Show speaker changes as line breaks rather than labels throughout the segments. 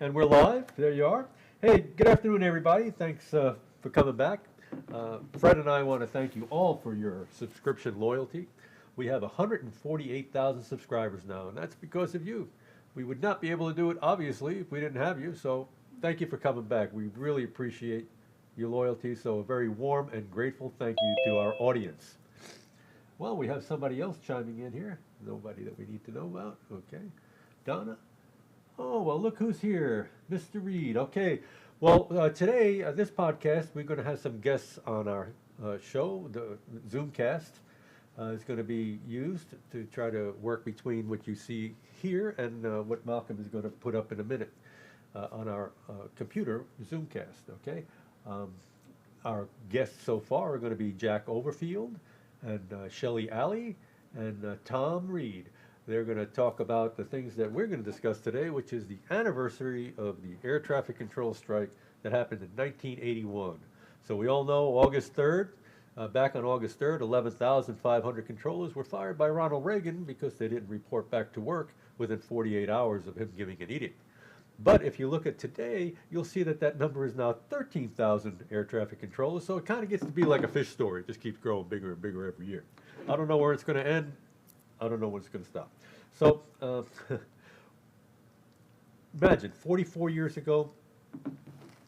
And we're live. There you are. Hey, good afternoon, everybody. Thanks for coming back. Fred and I want to thank you all for your subscription loyalty. We have 148,000 subscribers now, and that's because of you. We would not be able to do it, obviously, if we didn't have you, so thank you for coming back. We really appreciate your loyalty, so a very warm and grateful thank you to our audience. Well, we have somebody else chiming in here. Nobody that we need to know about. Okay. Donna? Oh, well, look who's here. Mr. Reed. Okay. Well, today, this podcast, we're going to have some guests on our show. The Zoomcast is going to be used to try to work between what you see here and what Malcolm is going to put up in a minute on our computer Zoomcast. Okay. Our guests so far are going to be Jack Overfield and Shelley Alley and Tom Reed. They're going to talk about the things that we're going to discuss today, which is the anniversary of the air traffic control strike that happened in 1981. So we all know August 3rd, back on August 3rd, 11,500 controllers were fired by Ronald Reagan because they didn't report back to work within 48 hours of him giving an edict. But if you look at today, you'll see that that number is now 13,000 air traffic controllers. So it kind of gets to be like a fish story. It just keeps growing bigger and bigger every year. I don't know where it's going to end. I don't know when it's going to stop. So imagine 44 years ago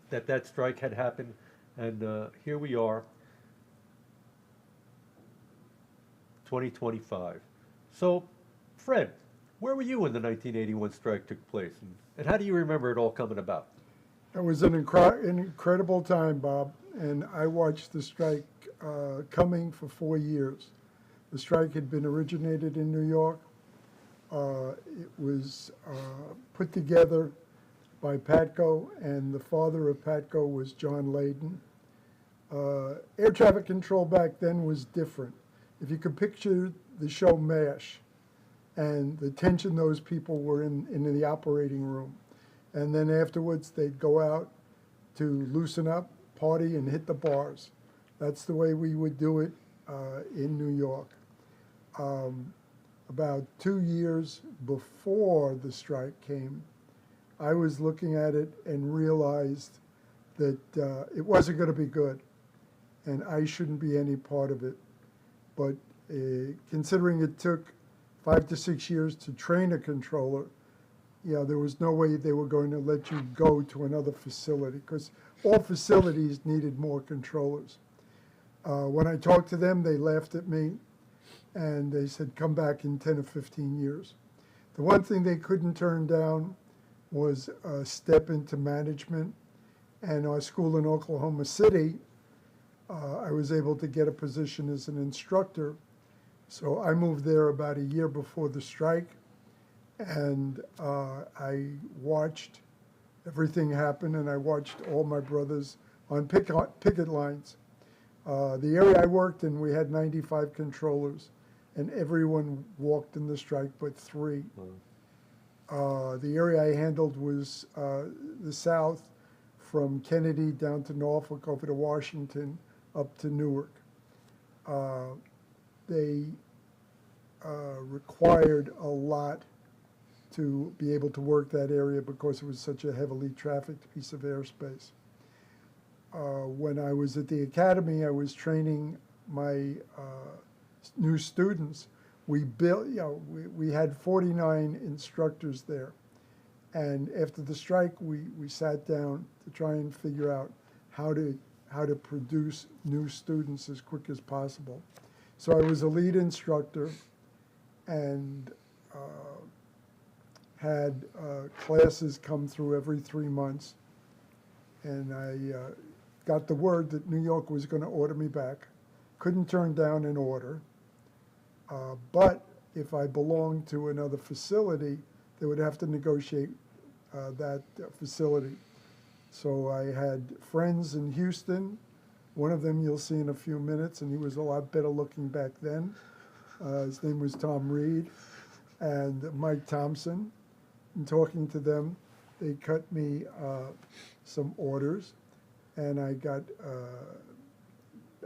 that strike had happened, and here we are, 2025. So, Fred, where were you when the 1981 strike took place, and how do you remember it all coming about?
It was an incredible time, Bob, and I watched the strike coming for 4 years. The strike had been originated in New York. It was put together by Patco, and the father of Patco was John Layden. Air traffic control back then was different. If you could picture the show MASH and the tension those people were in the operating room, and then afterwards they'd go out to loosen up, party, and hit the bars. That's the way we would do it in New York. About 2 years before the strike came, I was looking at it and realized that it wasn't going to be good, and I shouldn't be any part of it. But considering it took 5 to 6 years to train a controller, there was no way they were going to let you go to another facility, because all facilities needed more controllers. When I talked to them, they laughed at me, and they said, come back in 10 or 15 years. The one thing they couldn't turn down was a step into management. And our school in Oklahoma City, I was able to get a position as an instructor. So I moved there about a year before the strike, and I watched everything happen, and I watched all my brothers on picket lines. The area I worked in, we had 95 controllers, and everyone walked in the strike but 3. The area I handled was the south, from Kennedy down to Norfolk, over to Washington, up to Newark. They required a lot to be able to work that area because it was such a heavily trafficked piece of airspace. When I was at the academy, I was training my new students. We built, we had 49 instructors there. And after the strike, we sat down to try and figure out how to produce new students as quick as possible. So I was a lead instructor and had classes come through every 3 months. And I got the word that New York was going to order me back. Couldn't turn down an order. But if I belonged to another facility, they would have to negotiate that facility. So I had friends in Houston. One of them you'll see in a few minutes, and he was a lot better looking back then. His name was Tom Reed, and Mike Thompson. And talking to them, they cut me some orders, and I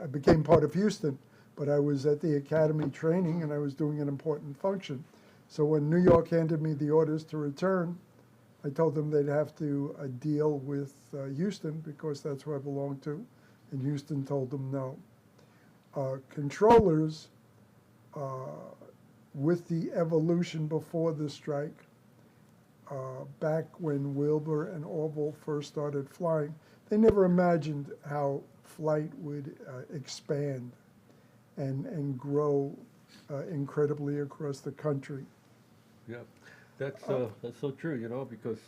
became part of Houston. But I was at the academy training, and I was doing an important function. So when New York handed me the orders to return, I told them they'd have to deal with Houston because that's who I belong to, and Houston told them no. Controllers, with the evolution before the strike, back when Wilbur and Orville first started flying, they never imagined how flight would expand and grow incredibly across the country.
Yeah, that's so true, you know, because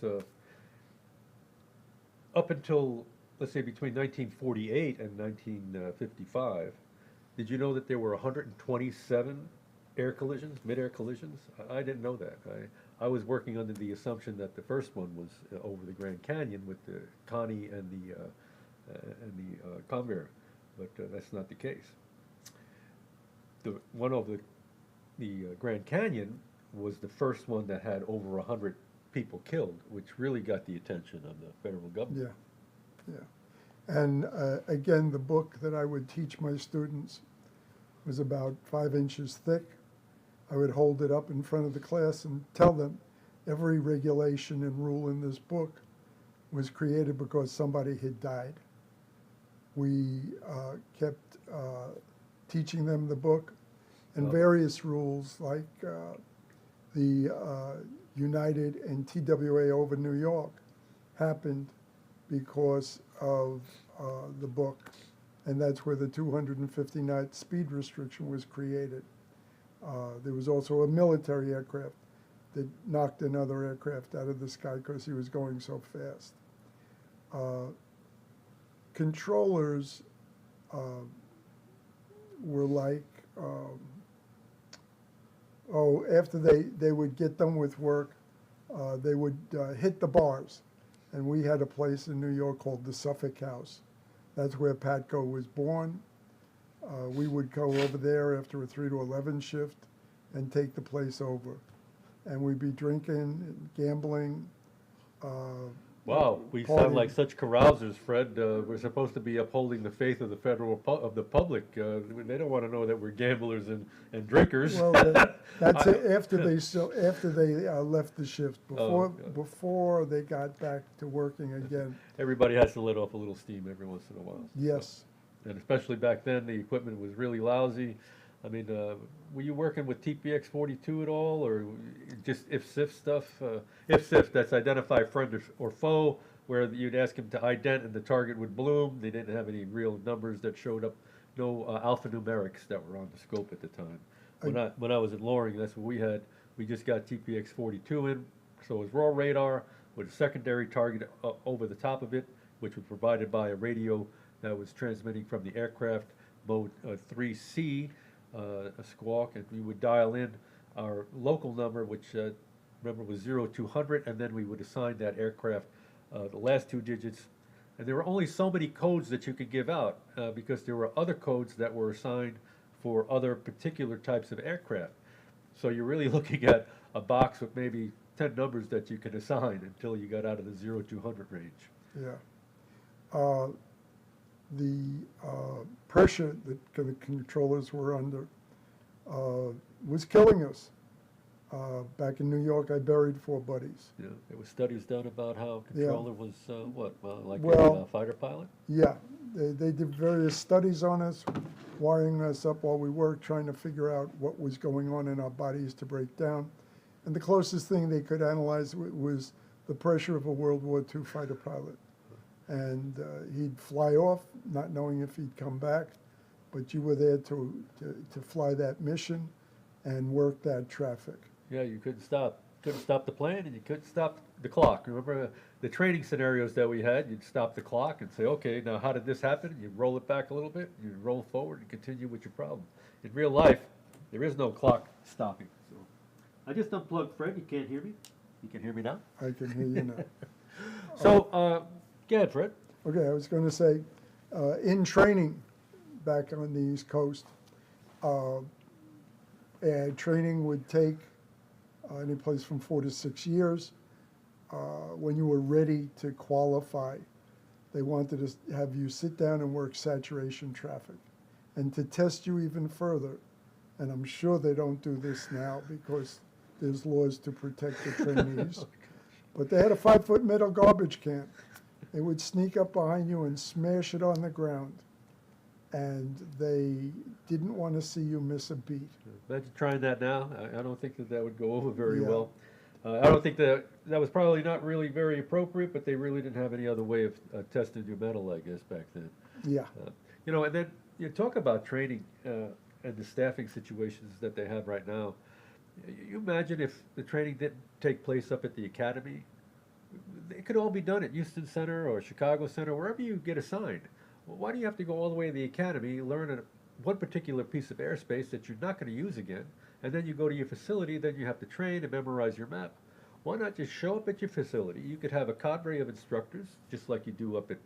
up until, let's say, between 1948 and 1955, did you know that there were 127 air collisions, mid-air collisions? I didn't know that. I was working under the assumption that the first one was over the Grand Canyon with the Connie and the Convair, but that's not the case. The one over the Grand Canyon was the first one that had over 100 people killed, which really got the attention of the federal government.
Yeah, yeah. And again, the book that I would teach my students was about 5 inches thick. I would hold it up in front of the class and tell them every regulation and rule in this book was created because somebody had died. We kept teaching them the book, and various rules like the United and TWA over New York happened because of the book, and that's where the 250 knot speed restriction was created. There was also a military aircraft that knocked another aircraft out of the sky because he was going so fast. Controllers were like, after they would get done with work, they would hit the bars. And we had a place in New York called the Suffolk House. That's where Patco was born. We would go over there after a 3 to 11 shift and take the place over. And we'd be drinking and gambling.
Wow, we sound like such carousers, Fred. We're supposed to be upholding the faith of the public. They don't want to know that we're gamblers and drinkers.
Well, that's after they left the shift. Before they got back to working again.
Everybody has to let off a little steam every once in a while.
Yes.
And especially back then, the equipment was really lousy. I mean, were you working with TPX 42 at all, or just if-SIF stuff? If-SIF, that's identify friend or foe, where you'd ask him to ident and the target would bloom. They didn't have any real numbers that showed up, no alphanumerics that were on the scope at the time. When I was at Loring, that's what we had. We just got TPX 42 in, so it was raw radar with a secondary target over the top of it, which was provided by a radio that was transmitting from the aircraft, mode 3C, a squawk, and we would dial in our local number, which remember was 0200, and then we would assign that aircraft the last 2 digits. And there were only so many codes that you could give out because there were other codes that were assigned for other particular types of aircraft. So you're really looking at a box with maybe 10 numbers that you can assign until you got out of the 0200 range.
Yeah. The pressure that the controllers were under was killing us. Back in New York, I buried 4 buddies.
Yeah, there were studies done about how controller was like
a
fighter pilot?
Yeah, they did various studies on us, wiring us up while we worked, trying to figure out what was going on in our bodies to break down. And the closest thing they could analyze was the pressure of a World War II fighter pilot. And he'd fly off, not knowing if he'd come back, but you were there to fly that mission and work that traffic.
Yeah, you couldn't stop the plane, and you couldn't stop the clock. Remember the training scenarios that we had? You'd stop the clock and say, okay, now how did this happen? You'd roll it back a little bit, you'd roll forward and continue with your problem. In real life, there is no clock stopping. So I just unplugged Fred. You can't hear me? You can hear me now?
I can hear you now.
So, go ahead, Fred.
Okay, I was going to say, in training back on the East Coast, training would take any place from 4 to 6 years. When you were ready to qualify, they wanted to have you sit down and work saturation traffic. And to test you even further, and I'm sure they don't do this now because there's laws to protect the trainees, But they had a 5-foot metal garbage can. They would sneak up behind you and smash it on the ground. And they didn't want to see you miss a beat.
Imagine trying that now. I don't think that that would go over very
Yeah.
well. I don't think that was probably not really very appropriate, but they really didn't have any other way of testing your metal, I guess, back then.
Yeah.
And then you talk about training and the staffing situations that they have right now. You imagine if the training didn't take place up at the academy, it could all be done at Houston Center or Chicago Center, wherever you get assigned. Well, why do you have to go all the way to the academy, learn one particular piece of airspace that you're not going to use again, and then you go to your facility, then you have to train and memorize your map? Why not just show up at your facility? You could have a cadre of instructors, just like you do up at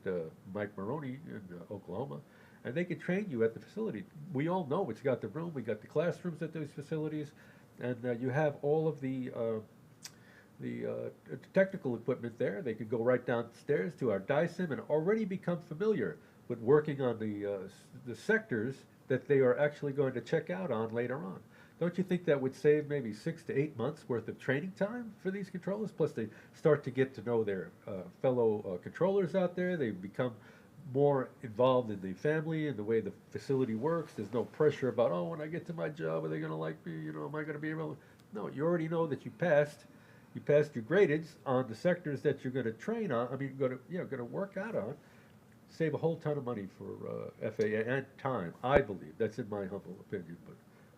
Mike Maroney in Oklahoma, and they could train you at the facility. We all know it's got the room, we got the classrooms at those facilities, and you have all of the technical equipment there. They could go right downstairs to our DICIM and already become familiar with working on the sectors that they are actually going to check out on later on. Don't you think that would save maybe 6 to 8 months worth of training time for these controllers? Plus they start to get to know their fellow controllers out there. They become more involved in the family and the way the facility works. There's no pressure about, oh, when I get to my job, are they going to like me? Am I going to be able? No, you already know that you passed. You passed your gradeds on the sectors that you're going to train on. I mean, going to work out on. Save a whole ton of money for FAA and time, I believe. That's in my humble opinion, but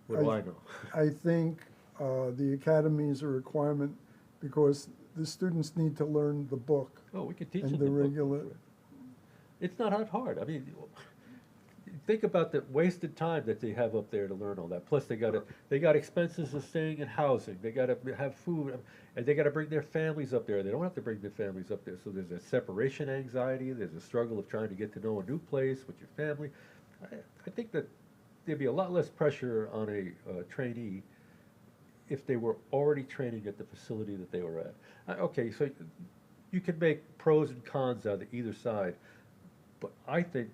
what do I know?
I think the academy is a requirement because the students need to learn the book.
Oh, we can teach
and
them
the
book.
regular.
It's not that hard. I mean, think about the wasted time that they have up there to learn all that. Plus, they got expenses of staying in housing. They got to have food, and they got to bring their families up there. They don't have to bring their families up there. So there's a separation anxiety. There's a struggle of trying to get to know a new place with your family. I think that there'd be a lot less pressure on a trainee if they were already training at the facility that they were at. Okay, so you can make pros and cons out of either side, but I think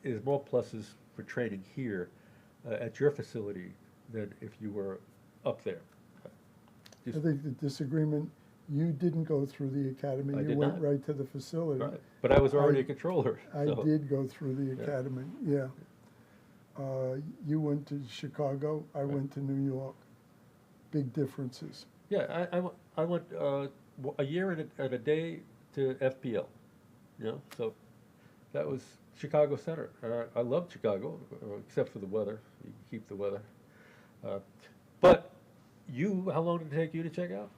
there's more pluses for training here at your facility than if you were up there.
I think the disagreement, you didn't go through the academy.
I
You
did
went
not.
right to the facility.
Right. But I was already
I-
a controller.
I
so-
did go through the
Yeah.
academy, yeah. You went to Chicago, I went to New York. Big differences.
Yeah, I went a year and a day to FPL, so that was Chicago Center. I loved Chicago, except for the weather. You can keep the weather. But how long did it take you to check out?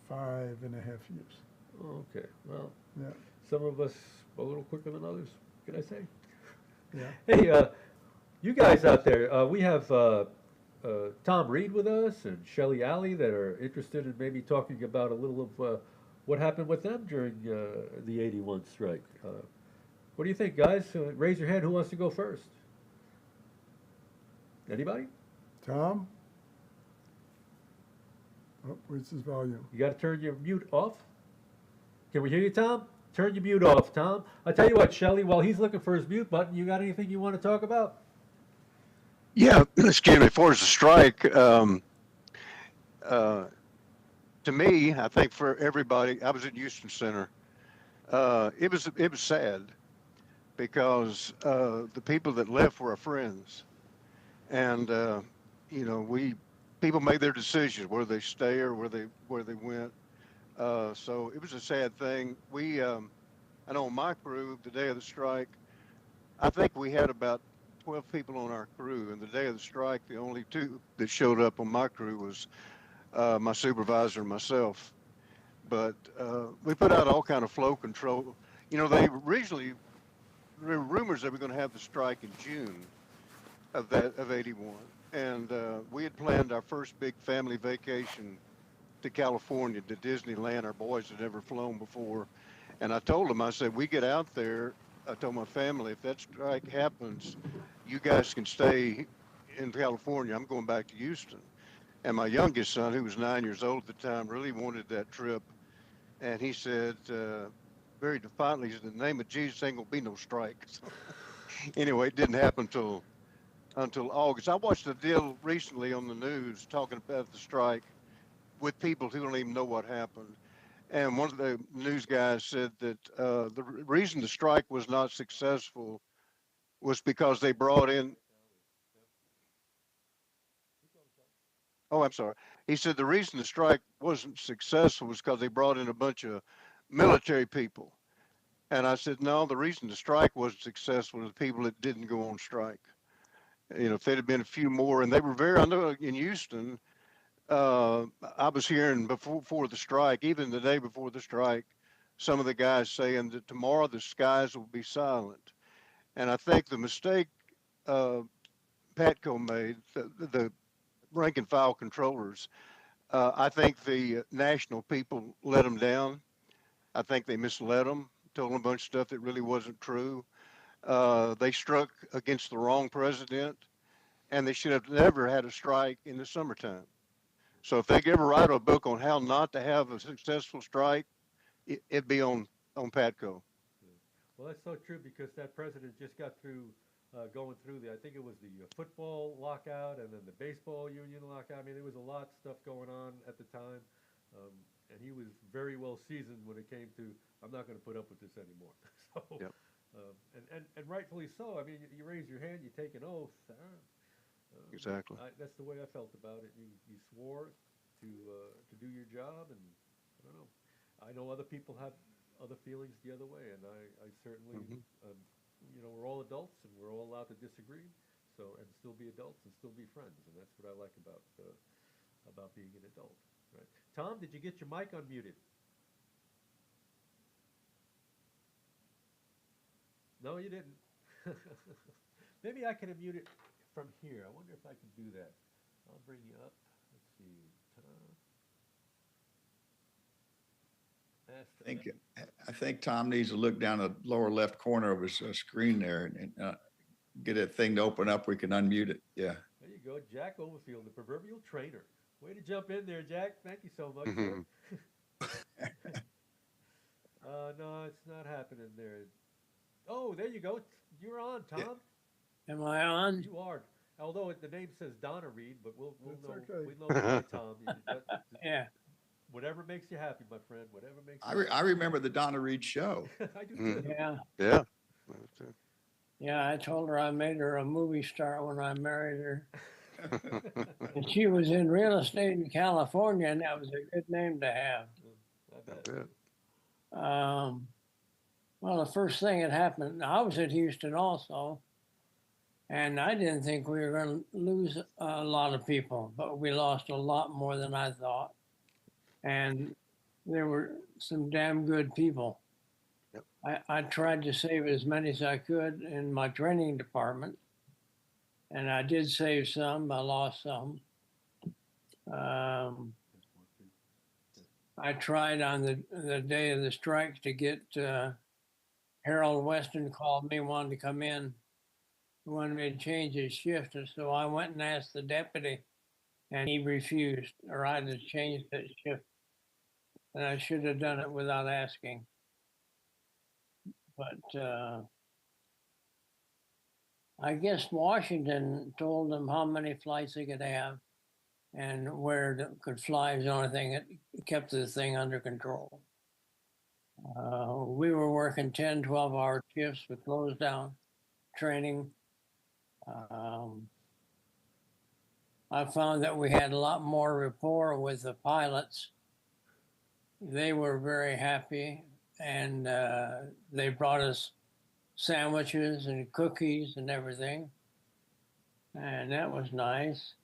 5.5 years,
Okay, well,
yeah,
some of us a little quicker than others, can I say?
yeah.
Hey, you guys out there, we have Tom Reed with us and Shelley Alley that are interested in maybe talking about a little of what happened with them during the 81 strike. What do you think, guys? Raise your hand. Who wants to go first? Anybody?
Tom? Oh, where's his volume?
You got to turn your mute off. Can we hear you, Tom? Turn your mute off, Tom. I'll tell you what, Shelley, while he's looking for his mute button, you got anything you want to talk about?
Yeah, excuse me. For the strike, to me, I think for everybody, I was at Houston Center. It was sad because the people that left were our friends, and people made their decisions whether they stay or where they went. So it was a sad thing. I know on my crew, the day of the strike, I think we had about 12 people on our crew, and the day of the strike, the only two that showed up on my crew was my supervisor and myself. But we put out all kind of flow control. There were rumors that we were going to have the strike in June of 81, and we had planned our first big family vacation to California, to Disneyland. Our boys had never flown before, and I told them, I said, we get out there. I told my family, if that strike happens, you guys can stay in California. I'm going back to Houston. And my youngest son, who was 9 years old at the time, really wanted that trip. And he said, very defiantly, in the name of Jesus, ain't gonna be no strike. So, anyway, it didn't happen until August. I watched a deal recently on the news talking about the strike with people who don't even know what happened. And one of the news guys said that the reason the strike was not successful was because they brought in. Oh, I'm sorry. He said the reason the strike wasn't successful was because they brought in a bunch of military people. And I said, no, the reason the strike wasn't successful is the people that didn't go on strike. You know, if there'd have been a few more, and they were very, I know in Houston, uh, I was hearing before the strike, even the day before the strike, some of the guys saying that tomorrow the skies will be silent. And I think the mistake uh, Patco made, the rank and file controllers, I think the national people let them down. I think they misled them, told them a bunch of stuff that really wasn't true. They struck against the wrong president, and they should have never had a strike in the summertime. So if they could ever write a book on how not to have a successful strike, it'd be on Patco.
Yeah. Well, that's so true because that president just got through going through I think it was the football lockout and then the baseball union lockout. I mean, there was a lot of stuff going on at the time. Um, and he was very well seasoned when it came to, I'm not going to put up with this anymore. So,
Yep.
and rightfully so. I mean, you raise your hand, you take an oath.
Exactly.
That's the way I felt about it. You swore to do your job, and I don't know. I know other people have other feelings the other way, and I certainly,
Hmm.
um, we're all adults and we're all allowed to disagree. So and still be adults and still be friends, and that's what I like about being an adult. Right. Tom, did you get your mic unmuted? No, you didn't. Maybe I can unmute it from here. I wonder if I can do that. I'll bring you up. Let's see. Ask
I think I think Tom needs to look down the lower left corner of his screen there and get a thing to open up. We can unmute it. Yeah.
There you go, Jack Overfield, the proverbial trainer. Way to jump in there, Jack. Thank you so much,
Hmm.
sir. No, it's not happening there. Oh, there you go. You're on,
Yeah.
Tom.
Am I on?
You are. Although the name says Donna Reed, but we'll
That's
know
okay.
we know you by Tom.
Yeah.
Whatever makes you happy, my friend. Whatever makes
I,
you
I remember the Donna Reed show.
happy. I do
Hmm.
too.
Yeah.
Yeah.
Yeah. I told her I made her a movie star when I married her. And she was in real estate in California, and that was a good name to have.
I
I
bet.
bet.
Um, well, the first thing that happened, I was at Houston also, and I didn't think we were going to lose a lot of people, but we lost a lot more than I thought. And there were some damn good people.
Yep.
I tried to save as many as I could in my training department, and I did save some. I lost some. I tried on the day of the strike to get Harold Weston called me, wanted to come in, wanted me to change his shift, and so I went and asked the deputy, and he refused, or I'd have changed that shift, and I should have done it without asking. But I guess Washington told them how many flights they could have and where it could fly is the only thing that kept the thing under control. We were working 10, 12-hour shifts. We closed down training. I found that we had a lot more rapport with the pilots. They were very happy, and they brought us sandwiches and cookies and everything, and that was nice.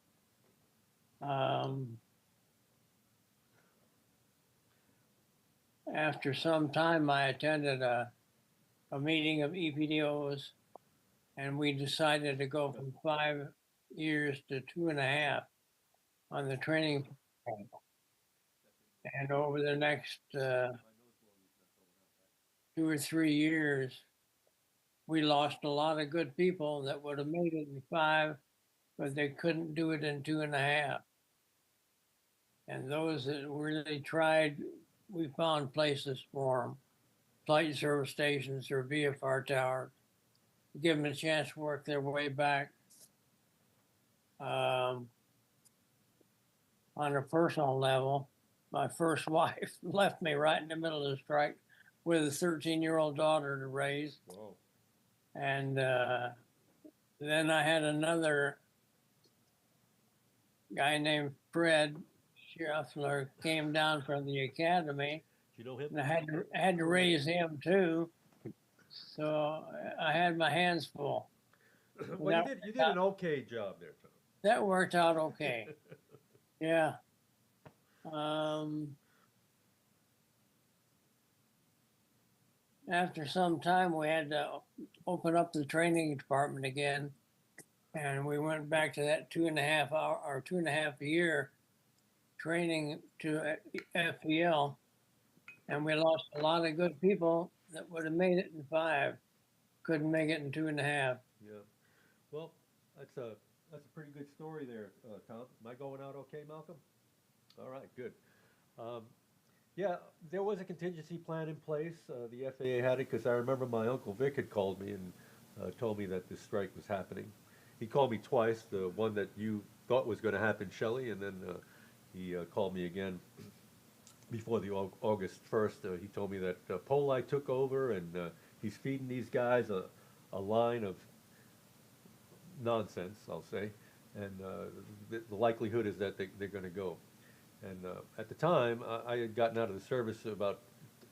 After some time, I attended a meeting of EPDOs, and we decided to go from 5 years to 2.5 on the training program. And over the next 2 or 3 years, we lost a lot of good people that would have made it in 5, but they couldn't do it in 2.5. And those that really tried, we found places for them, flight service stations or VFR towers, give them a chance to work their way back. on a personal level, my first wife left me right in the middle of the strike with a 13-year-old daughter to raise.
Whoa.
And then I had another guy named Fred Schaffler came down from the academy,
Do you know him?
and I had to raise him too. So I had my hands full.
Well, you did an okay job there, Tom.
That worked out okay. Yeah. Um, After some time, we had to open up the training department again, and we went back to that 2.5 hour or 2.5 year training to FPL, and we lost a lot of good people that would have made it in 5, couldn't make it in 2.5.
Yeah. Well, that's a pretty good story there, Tom. Am I going out okay, Malcolm? All right, good. Um, yeah, there was a contingency plan in place. The FAA had it because I remember my uncle Vic had called me and told me that this strike was happening. He called me twice. The one that you thought was going to happen, Shelley, and then he called me again before the August 1st. He told me that Poli took over and he's feeding these guys a line of nonsense, I'll say, and the likelihood is that they're going to go. And at the time, I had gotten out of the service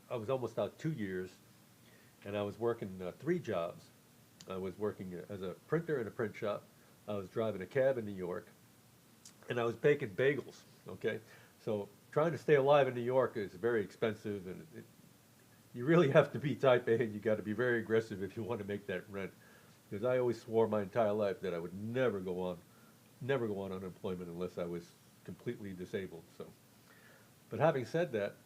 I was almost out 2 years, and I was working 3 jobs. I was working as a printer in a print shop. I was driving a cab in New York, and I was baking bagels, okay? So trying to stay alive in New York is very expensive, and you really have to be type A, and you got to be very aggressive if you want to make that rent. Because I always swore my entire life that I would never go on unemployment unless I was completely disabled. So, but having said that,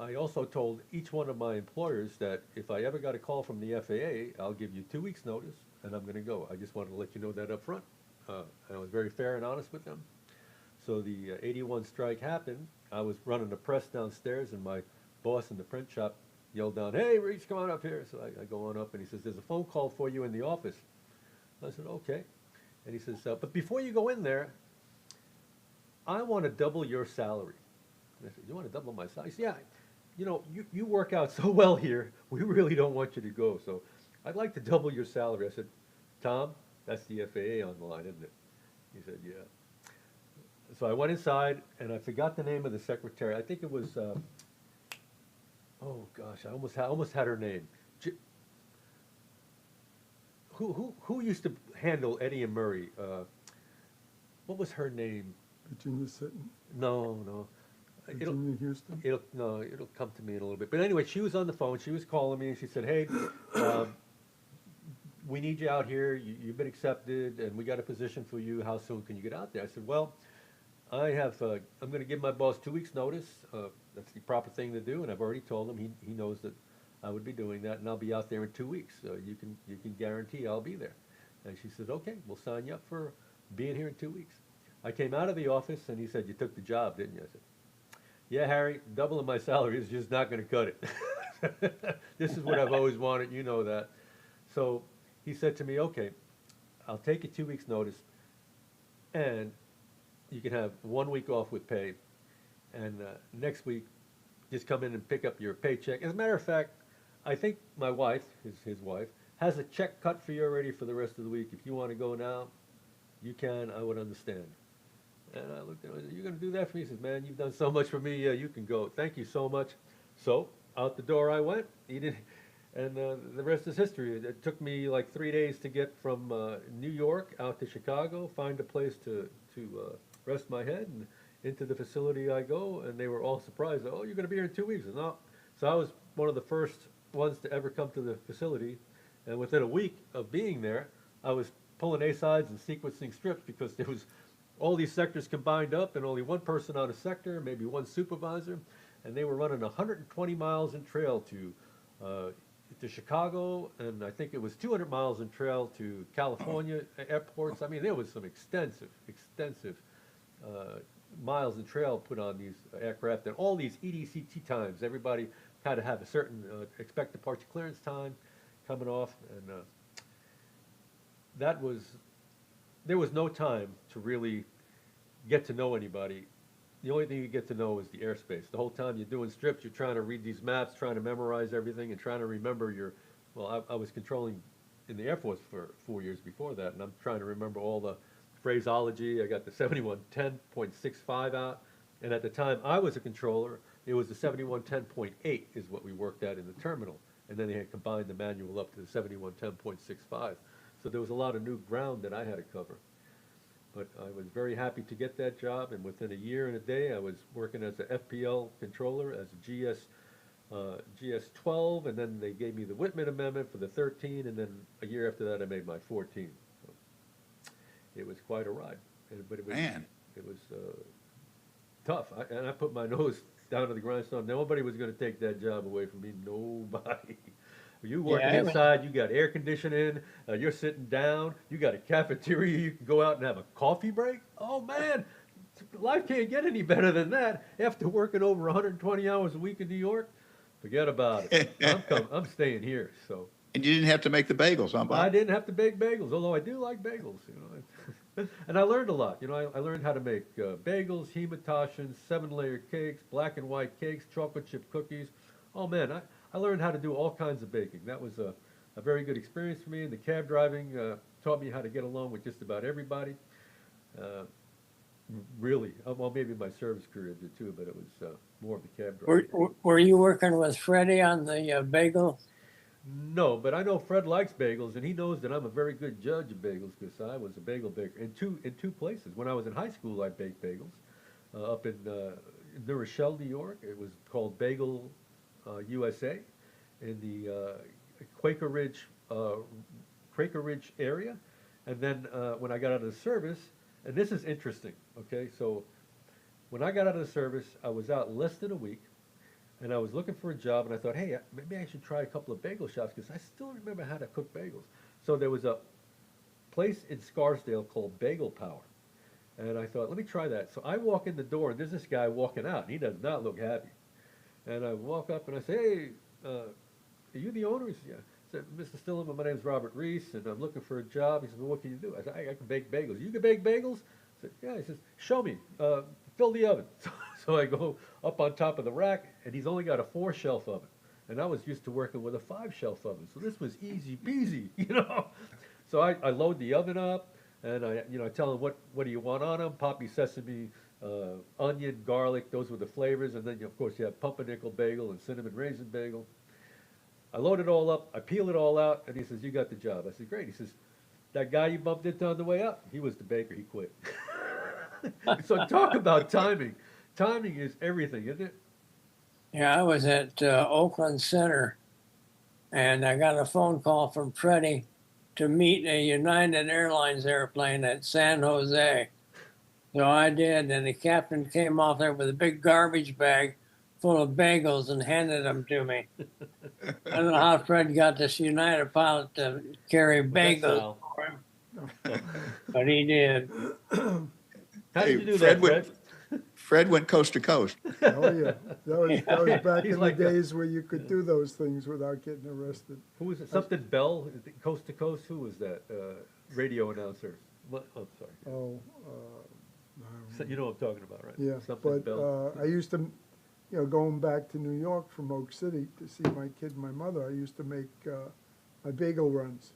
I also told each one of my employers that if I ever got a call from the FAA, I'll give you 2 weeks notice and I'm going to go. I just wanted to let you know that up front. I was very fair and honest with them. So the 81 strike happened. I was running the press downstairs and my boss in the print shop yelled down, "Hey, Reach, come on up here." So I go on up and he says, "There's a phone call for you in the office." I said, "Okay." And he says, "But before you go in there, I want to double your salary." And I said, "You want to double my salary?" He said, "Yeah, you know, you work out so well here, we really don't want you to go. So I'd like to double your salary." I said, "Tom, that's the FAA on the line, isn't it?" He said, "Yeah." So I went inside and I forgot the name of the secretary. I think it was, oh gosh, I almost had her name. Who used to handle Eddie and Murray? What was her name?
Virginia Sitton,
No.
Virginia Houston.
It'll come to me in a little bit. But anyway, she was on the phone. She was calling me and she said, "Hey, we need you out here. You've been accepted and we got a position for you. How soon can you get out there?" I said, "Well, I'm going to give my boss 2 weeks notice. That's the proper thing to do. And I've already told him he knows that I would be doing that and I'll be out there in 2 weeks. You can guarantee I'll be there." And she said, "Okay, we'll sign you up for being here in 2 weeks." I came out of the office and he said, "You took the job, didn't you?" I said, "Yeah, Harry, doubling my salary is just not going to cut it." This is what I've always wanted, you know that. So he said to me, "Okay, I'll take a 2 weeks notice and you can have 1 week off with pay. And next week, just come in and pick up your paycheck." As a matter of fact, I think my wife, his wife, has a check cut for you already for the rest of the week. If you want to go now, you can. I would understand. And I looked at him and said, "You're going to do that for me?" He says, "Man, you've done so much for me. You can go. Thank you so much." So out the door I went. And the rest is history. It took me like 3 days to get from New York out to Chicago, find a place to rest my head, and into the facility I go. And they were all surprised. "Oh, you're going to be here in 2 weeks." And no. So I was one of the first ones to ever come to the facility. And within a week of being there, I was pulling A-sides and sequencing strips because there was all these sectors combined up and only one person on a sector, maybe one supervisor, and they were running 120 miles in trail to Chicago, and I think it was 200 miles in trail to California airports. I mean, there was some extensive miles in trail put on these aircraft, and all these EDCT times. Everybody had to have a certain expect departure clearance time coming off, and there was no time to really get to know anybody the only thing you get to know is the airspace. The whole time you're doing strips, you're trying to read these maps, trying to memorize everything, and trying to remember well, I was controlling in the Air Force for 4 years before that, and I'm trying to remember all the phraseology. I got the 7110.65 out, and at the time I was a controller, it was the 7110.8 is what we worked at in the terminal, and then they had combined the manual up to the 7110.65. So there was a lot of new ground that I had to cover. But I was very happy to get that job, and within a year and a day, I was working as a FPL controller, as a GS 12, and then they gave me the Whitman Amendment for the 13, and then a year after that, I made my 14. So it was quite a ride, but it was
Man.
it was tough, and I put my nose down to the grindstone. Nobody was going to take that job away from me. Nobody. You working
Yeah, it was-
inside, you got air conditioning, you're sitting down, you got a cafeteria, you can go out and have a coffee break. Oh man, life can't get any better than that. After working over 120 hours a week in New York, forget about it. I'm staying here. So
And you didn't have to make the bagels, huh,
I
Bob?
didn't have to bake bagels, although I do like bagels. And I learned a lot. I learned how to make bagels, hematoshins, 7-layer cakes, black and white cakes, chocolate chip cookies. Oh man, I learned how to do all kinds of baking. That was a very good experience for me. And the cab driving taught me how to get along with just about everybody. Really, well, maybe my service career did too, but it was more of the cab driving.
Were you working with Freddie on the bagel?
No, but I know Fred likes bagels, and he knows that I'm a very good judge of bagels because I was a bagel baker in two places. When I was in high school, I baked bagels up in New Rochelle, New York. It was called Bagel USA, in the Quaker Ridge area. And then when I got out of the service, and this is interesting, okay, so when I got out of the service, I was out less than a week, and I was looking for a job, and I thought, hey, maybe I should try a couple of bagel shops because I still remember how to cook bagels. So there was a place in Scarsdale called Bagel Power, and I thought, let me try that. So I walk in the door, and there's this guy walking out, and he does not look happy. And I walk up, and I say, hey, are you the owner? He says, yeah. I said, Mr. Stillman, my name's Robert Reese, and I'm looking for a job. He says, well, what can you do? I said, I can bake bagels. You can bake bagels? I said, yeah. He says, show me. Fill the oven. So I go up on top of the rack, and he's only got a 4-shelf oven. And I was used to working with a 5-shelf oven. So this was easy peasy, So I load the oven up, and I tell him, what do you want on them? Poppy sesame, onion, garlic, those were the flavors. And then, of course, you have pumpernickel bagel and cinnamon raisin bagel. I load it all up, I peel it all out, and he says, you got the job. I said, great. He says, that guy you bumped into on the way up, he was the baker, he quit. So talk about timing. Timing is everything, isn't it?
Yeah, I was at Oakland Center, and I got a phone call from Freddie to meet a United Airlines airplane at San Jose. So I did, and the captain came off there with a big garbage bag full of bagels and handed them to me. I don't know how Fred got this United pilot to carry bagels for him, but he did.
How did you
Hey,
do
Fred
that, Fred?
Fred went coast to coast.
Oh, yeah. That was back
He's
in
like
the
a-
days where you could do those things without getting arrested.
Who was it? Something Bell, Coast to Coast? Who was that? Radio announcer. What? Oh, sorry.
Oh,
So you know what I'm talking about, right?
yeah,
Something
but
Bell.
I used to, going back to New York from Oak City to see my kid and my mother, I used to make my bagel runs.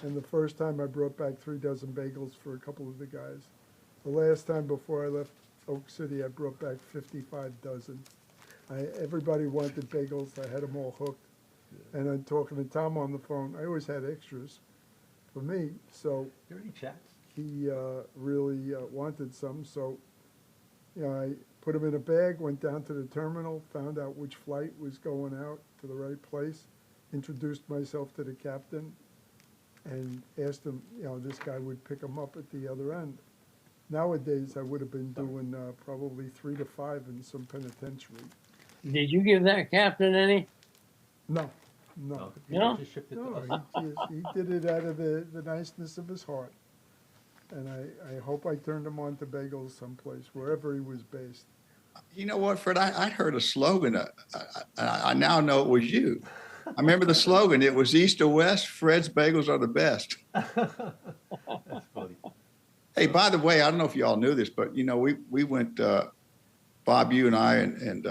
And the first time I brought back 3 dozen bagels for a couple of the guys. The last time before I left Oak City, I brought back 55 dozen. Everybody wanted bagels, I had them all hooked. And I'm talking to Tom on the phone, I always had extras for me, so
There any chats?
he really wanted some, so I put them in a bag, went down to the terminal, found out which flight was going out to the right place, introduced myself to the captain, and asked him, this guy would pick them up at the other end. Nowadays, I would have been doing probably 3 to 5 in some penitentiary.
Did you give that captain any?
No,
He
No?
just shipped it to
no,
us.
he did it out of the niceness of his heart. And I hope I turned him on to bagels someplace, wherever he was based.
You know what, Fred? I heard a slogan. I now know it was you. I remember the slogan. It was east or west. Fred's bagels are the best.
That's funny.
Hey, by the way, I don't know if you all knew this, but we went Bob, you and I and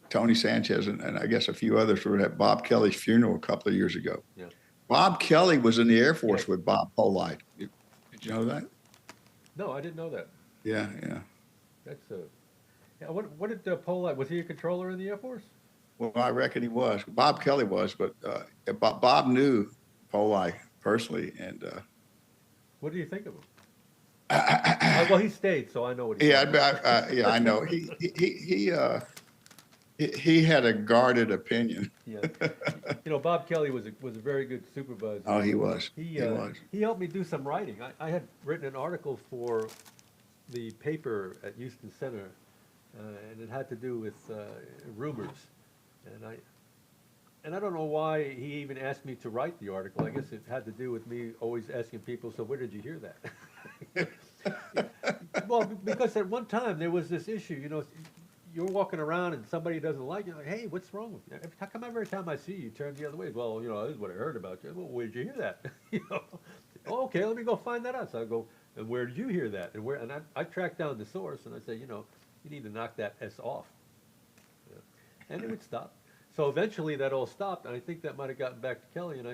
Tony Sanchez and I guess a few others were at Bob Kelly's funeral a couple of years ago.
Yeah.
Bob Kelly was in the Air Force
Yeah.
with Bob Polite. Did you know that?
No, I didn't know that.
Yeah, yeah.
That's yeah, what did Polite, was he a controller in the Air Force?
Well, I reckon he was. Bob Kelly was, but Bob knew Polite personally, and
What do you think of him? Well, he stayed, so I know what he
yeah, yeah, I know. He had a guarded opinion.
Yeah. You know, Bob Kelly was a very good supervisor.
Oh, he was.
He
He was.
he helped me do some writing. I had written an article for the paper at Houston Center, and it had to do with rumors. And I don't know why he even asked me to write the article. I guess it had to do with me always asking people, so where did you hear that? Well, because at one time there was this issue, you know, you're walking around and somebody doesn't like you, like, hey, what's wrong with you? How come every time I see you, you turn the other way? Well, you know, this is what I heard about you. Well, where did you hear that? You know, oh, okay, let me go find that out. So I go, and where did you hear that? And where? And I tracked down the source, and I said, you know, you need to knock that S off. Yeah. And it would stop. So eventually that all stopped, and I think that might have gotten back to Kelly, and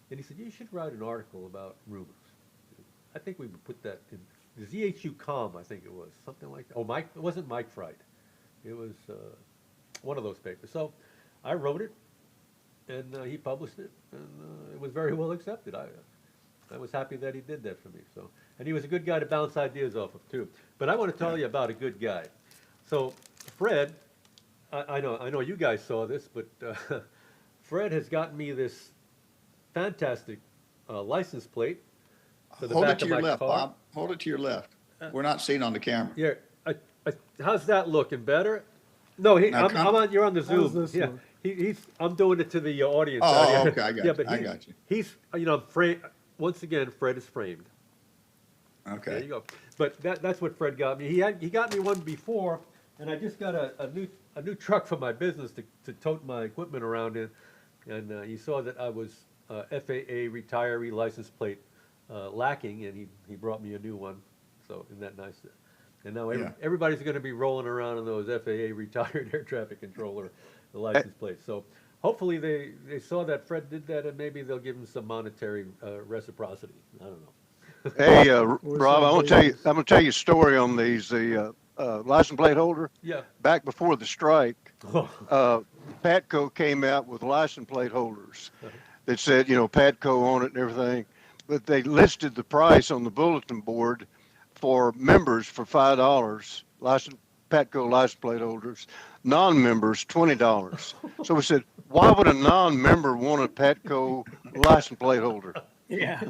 he said, you should write an article about rumors. I think we would put that in the ZHU.com, I think it was, something like that. Oh, Mike, it wasn't Mike Fried. It was one of those papers. So I wrote it, and he published it, and it was very well accepted. I was happy that he did that for me. So, and he was a good guy to bounce ideas off of too. But I want to tell you about a good guy. So Fred, I know you guys saw this, but Fred has gotten me this fantastic license plate for the
Hold it
back
to
of
your
my
left,
car.
Bob. Hold it to your left. We're not seen on the camera.
Yeah, how's that looking? Better? No,
Now
I'm on. You're on the
How's
Zoom.
this
Yeah,
look?
he's. I'm doing it to the audience.
Oh,
out here.
okay, I got
yeah,
you,
but
I got you.
He's, you know, framed. Once again, Fred is framed. There you
Okay.
go. But that's what Fred got me. He got me one before, and I just got a new truck for my business to tote my equipment around in, and he saw that I was FAA retiree license plate lacking, and he brought me a new one. So isn't that nice? And now
Yeah.
everybody's going to be rolling around in those FAA retired air traffic controller license plates. So hopefully they saw that Fred did that, and maybe they'll give him some monetary reciprocity. I don't know.
Hey, Rob, I'm gonna tell you a story on these, the license plate holder.
Yeah.
Back before the strike, Patco came out with license plate holders that said, you know, Patco on it and everything, but they listed the price on the bulletin board for members for $5, Patco license plate holders, non-members $20. So we said, why would a non-member want a Patco license plate holder?
Yeah.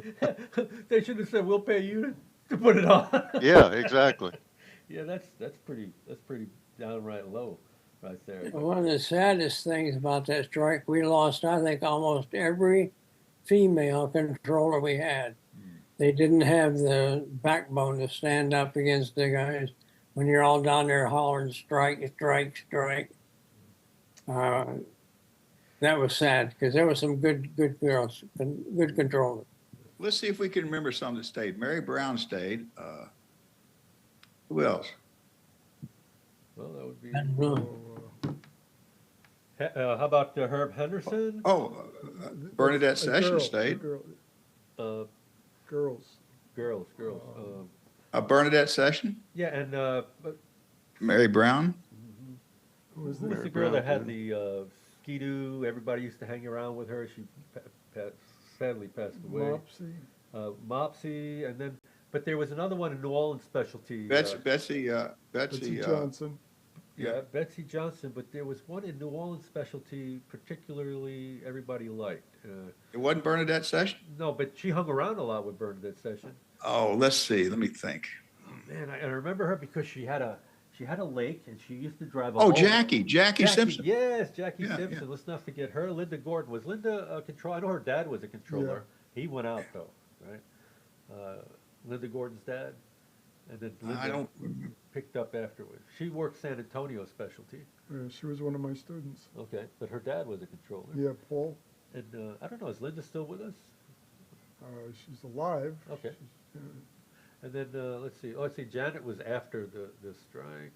They should have said, "We'll pay you to put it on."
Yeah, exactly.
Yeah, that's pretty downright low, right there.
One of the saddest things about that strike, we lost, I think, almost every female controller we had. They didn't have the backbone to stand up against the guys when you're all down there hollering strike, strike, strike. That was sad because there were some good girls, good controllers.
Let's see if we can remember some that stayed. Mary Brown stayed. Who else?
Well, that would be.
And,
How about Herb Henderson?
Oh, Bernadette
A
Sessions
girl,
stayed.
Uh,
Girls.
girls.
Bernadette Session,
Yeah, and but
Mary Brown.
Who was
who was
there?
the girl that
Brown,
had the skidoo? Everybody used to hang around with her. She sadly passed away.
Mopsy.
Mopsy, and then, but there was another one in New Orleans specialty.
Betsy
Betsy Johnson.
Yeah, Betsy Johnson, but there was one in New Orleans specialty particularly everybody liked.
It wasn't Bernadette Session.
No, but she hung around a lot with Bernadette Session.
Oh, let's see. Let me think.
Man, I remember her because she had a lake and she used to drive.
Oh, Jackie Simpson.
Yes, Jackie
Yeah,
Simpson.
yeah.
Let's not forget her. Linda Gordon, was Linda a control? I know her dad was a controller. He went out though, right? Linda Gordon's dad, and then
I
Linda
don't.
picked up afterwards. She worked San Antonio specialty.
Yeah, she was one of my students.
Okay, but her dad was a controller.
Yeah, Paul.
And I don't know, is Linda still with us?
She's alive.
Okay.
She's,
And then let's see. Janet was after the strike.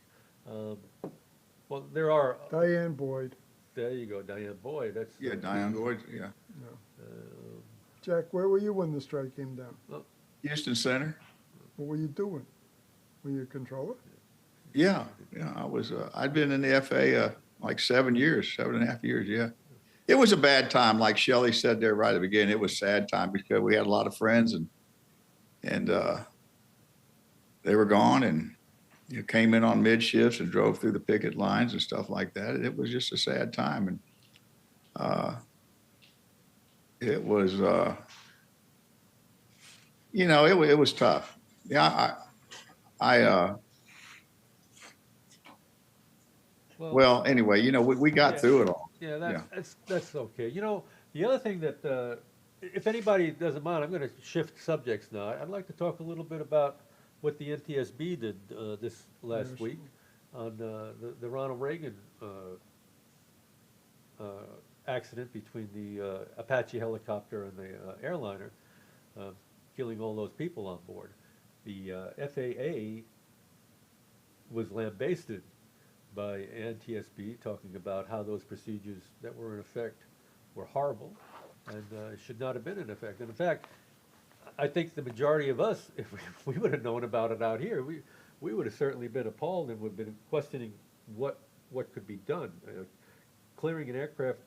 Well, there are,
Diane Boyd.
there you go, Diane Boyd, that's.
Yeah, Diane Boyd, yeah.
Um,
Jack, where were you when the strike came down?
Houston Center.
What were you doing? Were you a controller?
Yeah, yeah. I'd been in the FA like 7 years, 7.5 years. Yeah. It was a bad time. Like Shelley said there right at the beginning, it was a sad time because we had a lot of friends and they were gone and you came in on mid shifts and drove through the picket lines and stuff like that. It was just a sad time. And it was, it was tough. Yeah. Well, anyway, we got
Yeah.
through it all.
Yeah,
Yeah.
that's okay. The other thing that, if anybody doesn't mind, I'm gonna shift subjects now. I'd like to talk a little bit about what the NTSB did, this last
Yes.
week on, the Ronald Reagan, accident between the, Apache helicopter and the, airliner, killing all those people on board. The, FAA was lambasted by NTSB, talking about how those procedures that were in effect were horrible and should not have been in effect. And in fact, I think the majority of us, if we would have known about it out here, we would have certainly been appalled and would have been questioning what could be done. Clearing an aircraft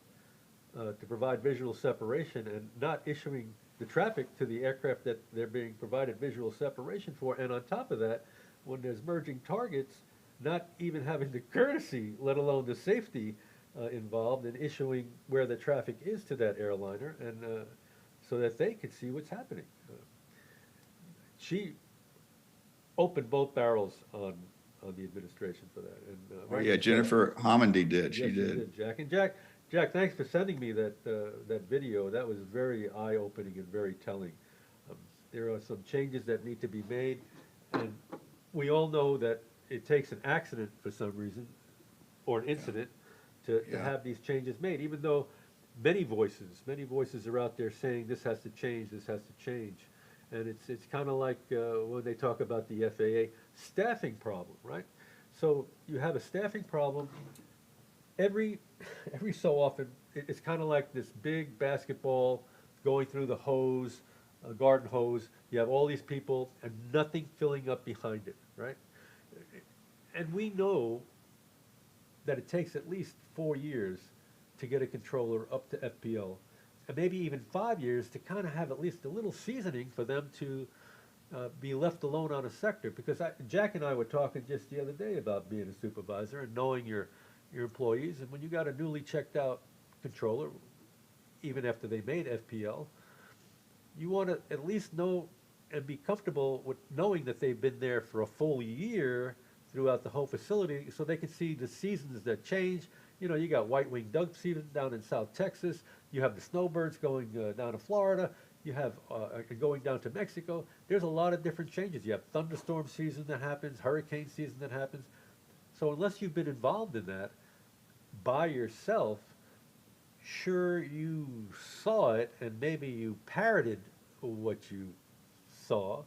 to provide visual separation and not issuing the traffic to the aircraft that they're being provided visual separation for. And on top of that, when there's merging targets, not even having the courtesy, let alone the safety involved in issuing where the traffic is to that airliner, and so that they could see what's happening. She opened both barrels on the administration for that. And
Oh, yeah, Jennifer Homendy did. She
yes, you
did.
Jack. And Jack, thanks for sending me that video. That was very eye-opening and very telling. There are some changes that need to be made, and we all know that it takes an accident for some reason, or an incident, to
Yeah.
have these changes made, even though many voices are out there saying this has to change, this has to change. And it's kind of like when they talk about the FAA staffing problem, right? So you have a staffing problem every so often. It's kind of like this big basketball going through the hose, garden hose. You have all these people and nothing filling up behind it, right? And we know that it takes at least 4 years to get a controller up to FPL, and maybe even 5 years to kind of have at least a little seasoning for them to be left alone on a sector. Because Jack and I were talking just the other day about being a supervisor and knowing your employees, and when you got a newly checked out controller, even after they made FPL, you want to at least know and be comfortable with knowing that they've been there for a full year throughout the whole facility, so they can see the seasons that change. You got white-winged dove season down in South Texas. You have the snowbirds going down to Florida. You have going down to Mexico. There's a lot of different changes. You have thunderstorm season that happens, hurricane season that happens. So unless you've been involved in that by yourself, sure, you saw it and maybe you parroted what you saw,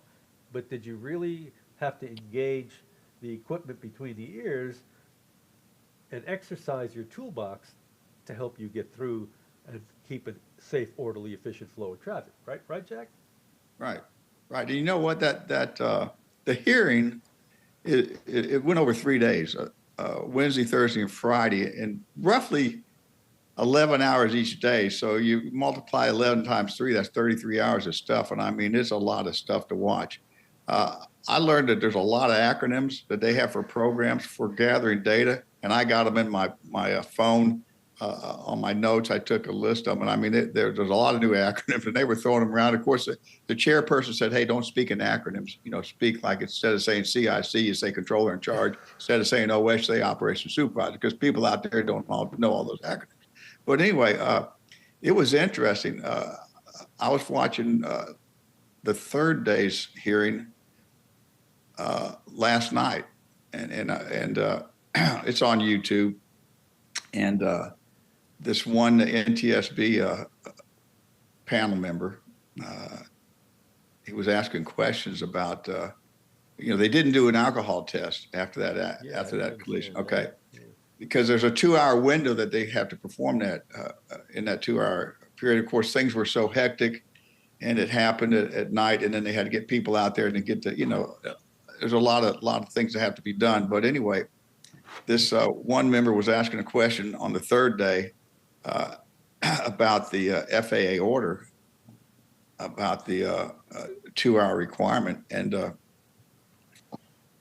but did you really have to engage the equipment between the ears and exercise your toolbox to help you get through and keep a safe, orderly, efficient flow of traffic? Right, Jack?
Right. And you know what? The hearing, it went over 3 days, Wednesday, Thursday, and Friday, and roughly 11 hours each day. So you multiply 11 times 3, that's 33 hours of stuff. And I mean, it's a lot of stuff to watch. I learned that there's a lot of acronyms that they have for programs for gathering data, and I got them in my phone. On my notes, I took a list of them, and I mean, there's a lot of new acronyms, and they were throwing them around. Of course, the chairperson said, "Hey, don't speak in acronyms. Speak like instead of saying CIC, you say controller in charge. Instead of saying OS, say operation supervisor," because people out there don't all know all those acronyms. But anyway, it was interesting. I was watching the third day's hearing last night, and it's on YouTube, and this one NTSB panel member, he was asking questions about, they didn't do an alcohol test after that collision. Okay. because there's a 2-hour window that they have to perform that in that 2-hour period. Of course, things were so hectic, and it happened at night, and then they had to get people out there and get to, there's a lot of things that have to be done. But anyway, this one member was asking a question on the third day about the FAA order about the 2-hour requirement, and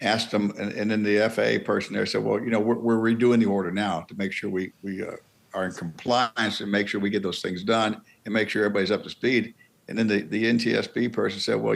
asked them, and then the FAA person there said, well, we're redoing the order now to make sure we are in compliance and make sure we get those things done and make sure everybody's up to speed. And then the NTSB person said, well,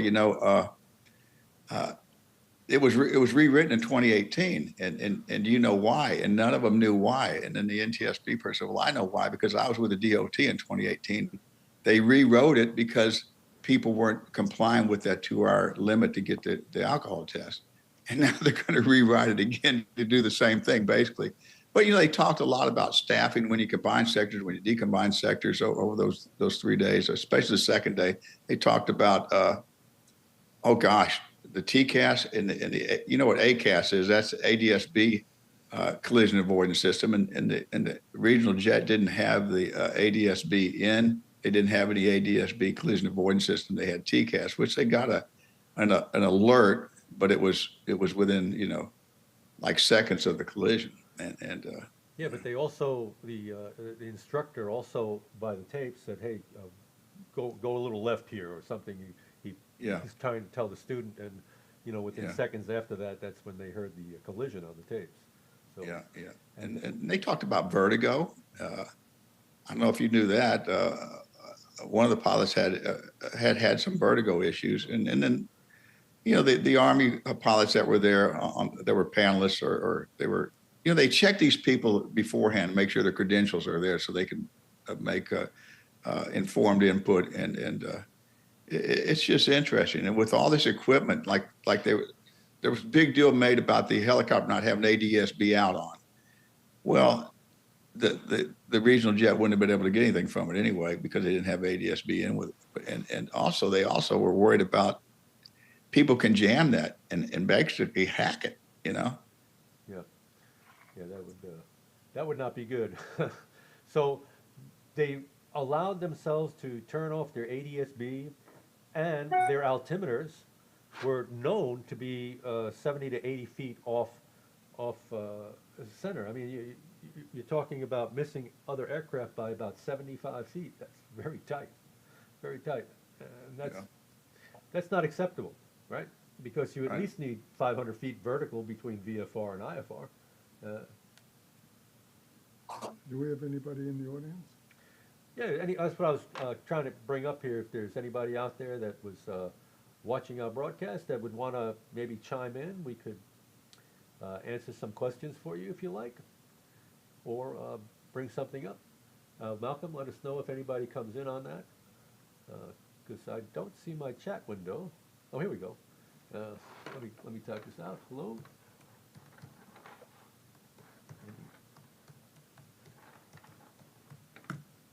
it was rewritten in 2018, and you know why? And none of them knew why. And then the NTSB person said, well, I know why, because I was with the DOT in 2018. They rewrote it because people weren't complying with that 2-hour limit to get the alcohol test. And now they're going to rewrite it again to do the same thing, basically. But, they talked a lot about staffing when you combine sectors, when you decombine sectors over those 3 days, especially the second day. They talked about, oh gosh, the TCAS and the you know what ACAS is? That's the ADSB collision avoidance system. And the regional jet didn't have the ADSB in. They didn't have any ADSB collision avoidance system. They had TCAS, which they got an alert, but it was within like seconds of the collision. And
Yeah, but they also, the instructor also by the tape said, hey, go a little left here or something.
Yeah.
He's trying to tell the student, and within seconds after that, that's when they heard the collision on the tapes. So,
yeah. And they talked about vertigo. I don't know if you knew that. One of the pilots had some vertigo issues, and then the Army pilots that were there that were panelists or they were, they check these people beforehand, make sure their credentials are there so they can make informed input, and it's just interesting. And with all this equipment, like there was a big deal made about the helicopter not having ADSB out on. Well, the regional jet wouldn't have been able to get anything from it anyway because they didn't have ADSB in with it. And also they also were worried about people can jam that and basically hack it,
Yeah, that would not be good. So they allowed themselves to turn off their ADSB, and their altimeters were known to be 70 to 80 feet off center. I mean, you're talking about missing other aircraft by about 75 feet. That's very tight, very tight. And that's not acceptable, right? Because you at least need 500 feet vertical between VFR and IFR.
Do we have anybody in the audience?
Yeah, that's what I was trying to bring up here. If there's anybody out there that was watching our broadcast that would want to maybe chime in, we could answer some questions for you if you like, or bring something up. Malcolm, let us know if anybody comes in on that, because I don't see my chat window. Oh, here we go. Let me type this out. Hello.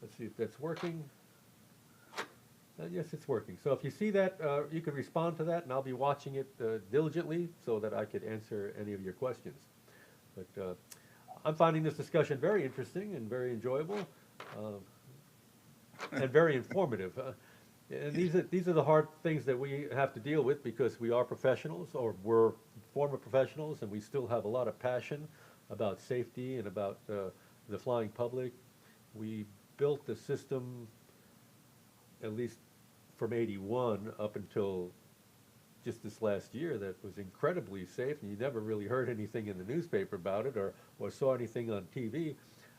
Let's see if that's working. Yes, it's working. So if you see that, you can respond to that, and I'll be watching it diligently so that I could answer any of your questions. But I'm finding this discussion very interesting and very enjoyable, and very informative. And these are the hard things that we have to deal with because we are professionals, or we're former professionals, and we still have a lot of passion about safety and about the flying public. We built the system, at least from '81 up until just this last year, that was incredibly safe, and you never really heard anything in the newspaper about it or saw anything on TV.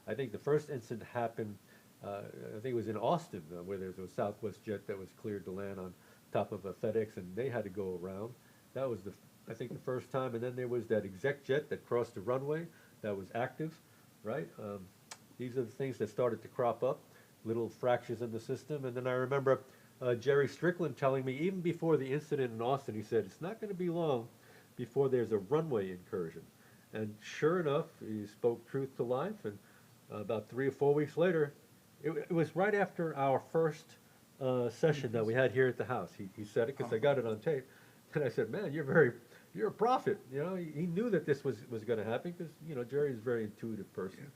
I think the first incident happened, I think it was in Austin, where there was a Southwest jet that was cleared to land on top of a FedEx, and they had to go around. That was I think the first time, and then there was that exec jet that crossed the runway that was active, right? These are the things that started to crop up, little fractures in the system. And then I remember Jerry Strickland telling me, even before the incident in Austin, he said, it's not going to be long before there's a runway incursion. And sure enough, he spoke truth to life. And about 3 or 4 weeks later, it was right after our first session that we had here at the house. He said it because I got it on tape. And I said, man, you're a prophet. You know, he knew that this was going to happen because, you know, Jerry's a very intuitive person.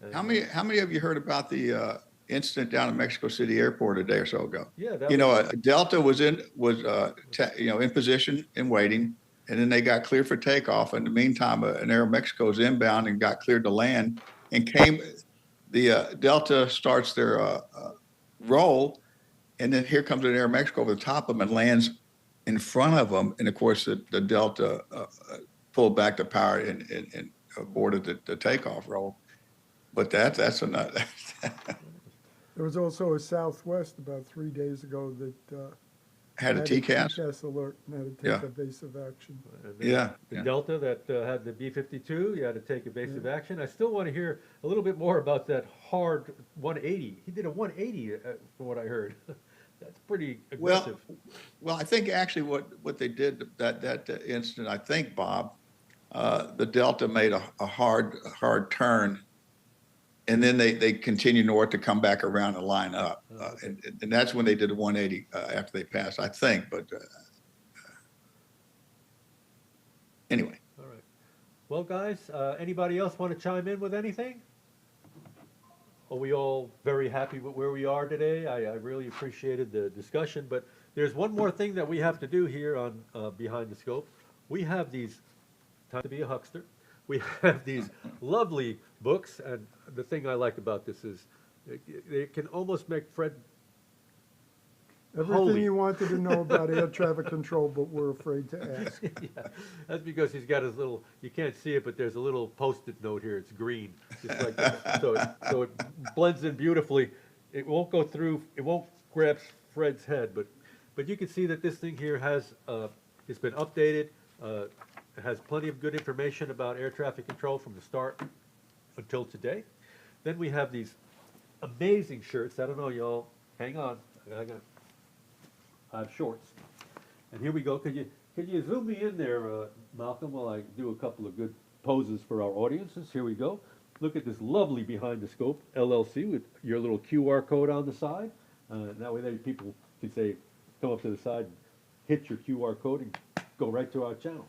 And,
How many of you heard about the incident down in Mexico City Airport a day or so ago?
yeah, that
You know,
was,
a Delta was you know, in position and waiting, and then they got cleared for takeoff. In the meantime, an Air Mexico was inbound and got cleared to land, and came. The Delta starts their roll, and then here comes an Air Mexico over the top of them and lands in front of them. And of course, the Delta pulled back the power and aborted the takeoff roll. But that's another.
There was also a Southwest about 3 days ago that
Had a TCAS.
TCAS alert and had to
Yeah.
take evasive action.
and then
Yeah,
the
yeah.
Delta that had the B-52, you had to take evasive action. I still want to hear a little bit more about that hard 180. He did a 180 from what I heard. That's pretty aggressive.
Well, I think actually what they did that incident, I think, Bob, the Delta made a hard turn, and then they continued north to come back around and line up,
Okay.
and that's when they did a 180 after they passed, I think. But anyway,
All right. Well, guys, anybody else want to chime in with anything? Are we all very happy with where we are today? I really appreciated the discussion, but there's one more thing that we have to do here on Behind the Scope. We have these, time to be a huckster, we have these lovely books, and the thing I like about this is they can almost make Fred
Everything
holy.
you wanted to know about air traffic control, but we're afraid to ask.
Yeah, that's because he's got his little, you can't see it, but there's a little Post-it note here, it's green, just like that. So it blends in beautifully. It won't go through, it won't grab Fred's head, but you can see that this thing here has, it's been updated. It has plenty of good information about air traffic control from the start until today. Then we have these amazing shirts. I don't know, y'all, hang on, I have shorts. And here we go. Could you zoom me in there, Malcolm, while I do a couple of good poses for our audiences? Here we go. Look at this lovely Behind the Scope LLC with your little QR code on the side. That way there people can say, come up to the side, and hit your QR code and go right to our channel.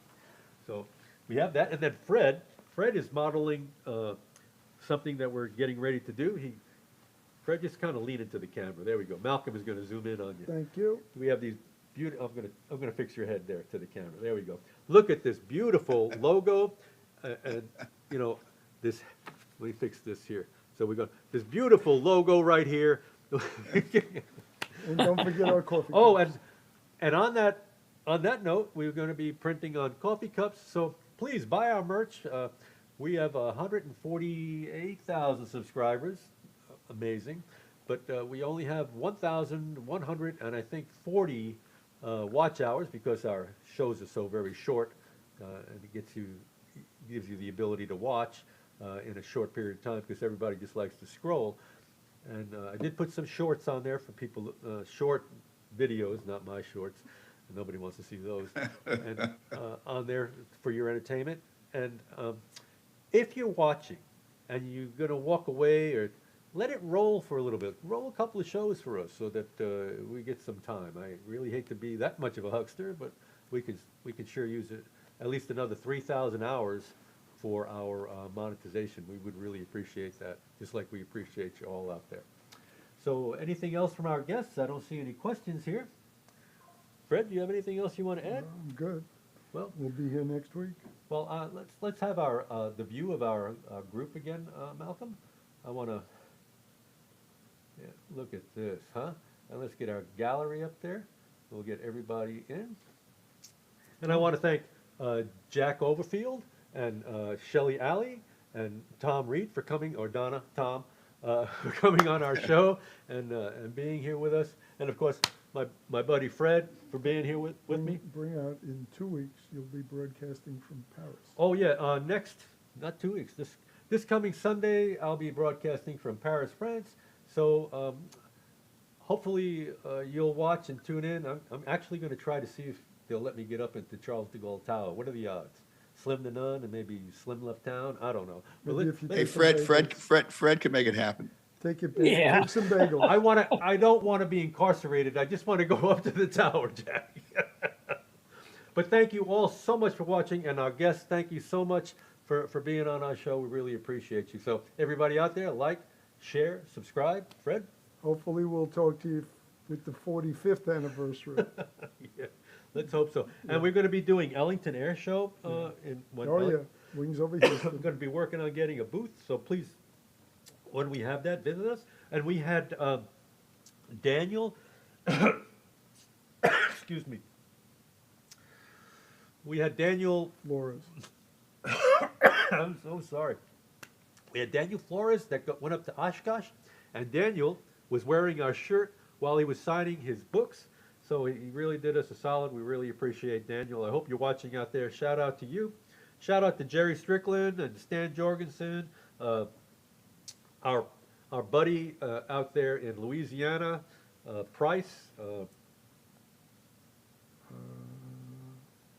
So we have that. And then Fred is modeling something that we're getting ready to do. Fred, just kind of lean into the camera. There we go. Malcolm is going to zoom in on you.
Thank you.
We have these beautiful. I'm gonna fix your head there to the camera. There we go. Look at this beautiful logo, and you know this. Let me fix this here. So we got this beautiful logo right here.
And don't forget our coffee.
Oh,
cups.
and on that note, we're going to be printing on coffee cups. So please buy our merch. We have 148,000 subscribers. Amazing, but we only have 1,100 and I think 40 watch hours because our shows are so very short, and it gives you the ability to watch in a short period of time because everybody just likes to scroll. And I did put some shorts on there for people, short videos, not my shorts. Nobody wants to see those. And on there for your entertainment. And if you're watching and you're going to walk away or let it roll for a little bit. Roll a couple of shows for us so that we get some time. I really hate to be that much of a huckster, but we could sure use it at least another 3,000 hours for our monetization. We would really appreciate that, just like we appreciate you all out there. So anything else from our guests? I don't see any questions here. Fred, do you have anything else you want to add?
I'm good.
Well,
We'll be here next week.
well, let's have our the view of our group again, Malcolm. I want to. Yeah, look at this, huh? And let's get our gallery up there. We'll get everybody in. And I want to thank Jack Overfield and Shelley Alley and Tom Reed for coming, or Donna, Tom, for coming on our show and being here with us. And of course, my buddy Fred for being here with me.
Bring out in 2 weeks, you'll be broadcasting from Paris.
Oh yeah, not 2 weeks, this coming Sunday, I'll be broadcasting from Paris, France. So hopefully you'll watch and tune in. I'm actually going to try to see if they'll let me get up into Charles de Gaulle Tower. What are the odds? Slim to none, and maybe Slim left town. I don't know.
Maybe if you
hey,
take some
Fred can make it happen.
Take it,
Yeah.
take some bagels.
I don't want to be incarcerated. I just want to go up to the tower, Jack. But thank you all so much for watching, and our guests, thank you so much for being on our show. We really appreciate you. So everybody out there, like, share, subscribe. Fred?
Hopefully we'll talk to you with the 45th anniversary.
Yeah, let's hope so. And we're going to be doing Ellington Air Show in one
Oh,
month.
yeah, Wings Over
I'm
Houston.
going to be working on getting a booth, so please, when we have that, visit us. And we had Daniel, excuse me, we had Daniel,
Flores.
I'm so sorry. We had Daniel Flores that went up to Oshkosh, and Daniel was wearing our shirt while he was signing his books. So he really did us a solid. We really appreciate Daniel. I hope you're watching out there. Shout out to you. Shout out to Jerry Strickland and Stan Jorgensen, our buddy out there in Louisiana, Price.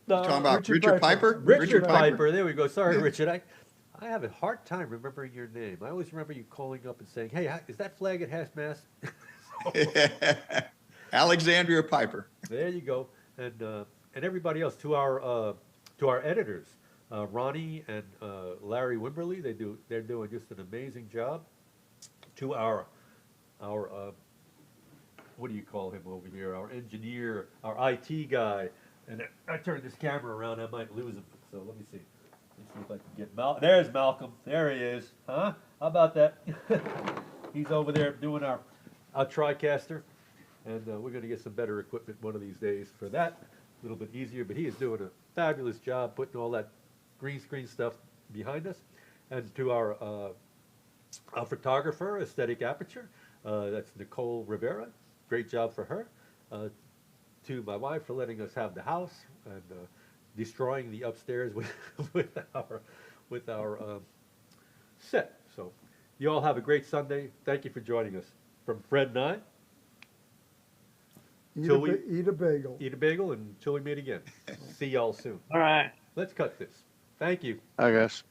You talking about
Richard
Richard
Piper.
Piper?
Richard Piper. There we go. Sorry, Richard. I have a hard time remembering your name. I always remember you calling up and saying, "Hey, is that flag at half mast?"
Alexandria Piper.
There you go, and everybody else, to our editors, Ronnie and Larry Wimberly. They're doing just an amazing job. To our what do you call him over here? Our engineer, our IT guy. And I turn this camera around, I might lose him. So let me see. Let's see if I can get There's Malcolm. There he is. Huh? How about that? He's over there doing our TriCaster. And we're going to get some better equipment one of these days for that. A little bit easier, but he is doing a fabulous job putting all that green screen stuff behind us. And to our photographer, Aesthetic Aperture, that's Nicole Rivera. Great job for her. To my wife for letting us have the house and destroying the upstairs with our set. So you all have a great Sunday. Thank you for joining us. From Fred and I,
Eat a bagel.
eat a bagel, and till we meet again. See y'all soon.
All right.
Let's cut this. Thank you.
I guess.